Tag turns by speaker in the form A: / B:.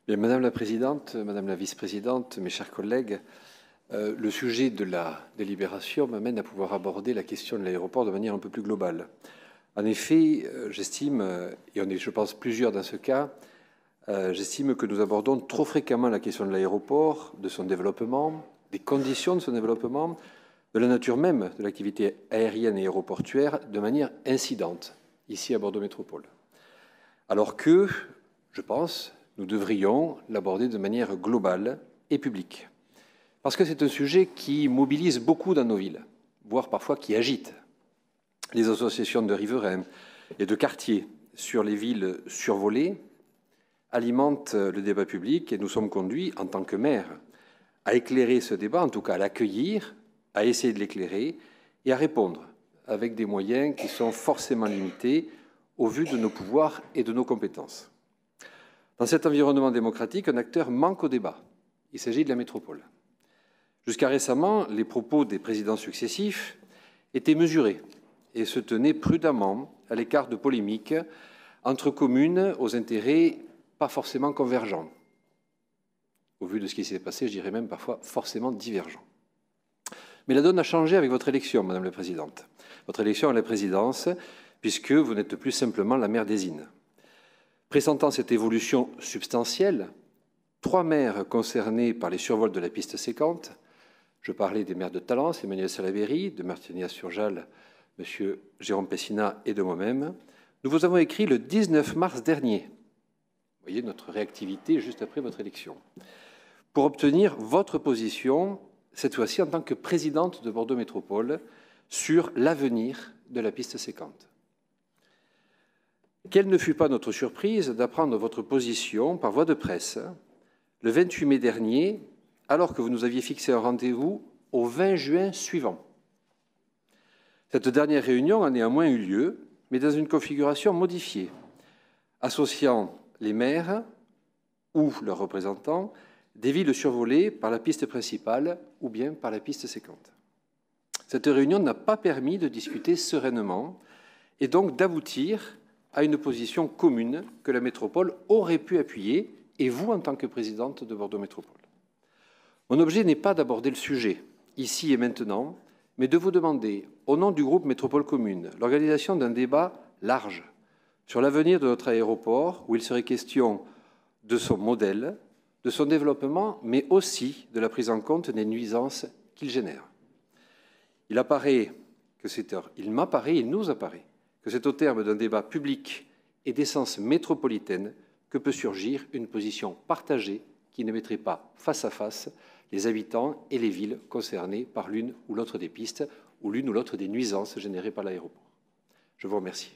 A: Bien, Madame la Présidente, Madame la Vice-Présidente, mes chers collègues, le sujet de la délibération m'amène à pouvoir aborder la question de l'aéroport de manière un peu plus globale. En effet, j'estime, et on est, je pense, plusieurs dans ce cas, j'estime que nous abordons trop fréquemment la question de l'aéroport, de son développement, des conditions de son développement, de la nature même de l'activité aérienne et aéroportuaire de manière incidente, ici à Bordeaux Métropole. Alors que, je pense, nous devrions l'aborder de manière globale et publique. Parce que c'est un sujet qui mobilise beaucoup dans nos villes, voire parfois qui agite. Les associations de riverains et de quartiers sur les villes survolées alimentent le débat public et nous sommes conduits, en tant que maires, à éclairer ce débat, en tout cas à l'accueillir, à essayer de l'éclairer et à répondre avec des moyens qui sont forcément limités au vu de nos pouvoirs et de nos compétences. Dans cet environnement démocratique, un acteur manque au débat. Il s'agit de la métropole. Jusqu'à récemment, les propos des présidents successifs étaient mesurés et se tenaient prudemment à l'écart de polémiques entre communes aux intérêts pas forcément convergents. Au vu de ce qui s'est passé, je dirais même parfois forcément divergents. Mais la donne a changé avec votre élection, Madame la Présidente. Votre élection à la présidence, puisque vous n'êtes plus simplement la maire d'Ésine. Pressentant cette évolution substantielle, 3 maires concernés par les survols de la piste séquente, je parlais des maires de Talence, Emmanuel Salaberry, de Martigny-sur-Jalles, M. Jérôme Pessina et de moi-même, nous vous avons écrit le 19 mars dernier, vous voyez notre réactivité juste après votre élection, pour obtenir votre position, cette fois-ci en tant que présidente de Bordeaux Métropole, sur l'avenir de la piste séquente. Quelle ne fut pas notre surprise d'apprendre votre position par voie de presse le 28 mai dernier, alors que vous nous aviez fixé un rendez-vous au 20 juin suivant. Cette dernière réunion a néanmoins eu lieu, mais dans une configuration modifiée, associant les maires ou leurs représentants des villes survolées par la piste principale ou bien par la piste séquente. Cette réunion n'a pas permis de discuter sereinement et donc d'aboutir à une position commune que la métropole aurait pu appuyer, et vous en tant que présidente de Bordeaux Métropole. Mon objet n'est pas d'aborder le sujet, ici et maintenant, mais de vous demander, au nom du groupe Métropole Commune, l'organisation d'un débat large sur l'avenir de notre aéroport, où il serait question de son modèle, de son développement, mais aussi de la prise en compte des nuisances qu'il génère. Il nous apparaît que c'est au terme d'un débat public et d'essence métropolitaine que peut surgir une position partagée qui ne mettrait pas face à face les habitants et les villes concernées par l'une ou l'autre des pistes ou l'une ou l'autre des nuisances générées par l'aéroport. Je vous remercie.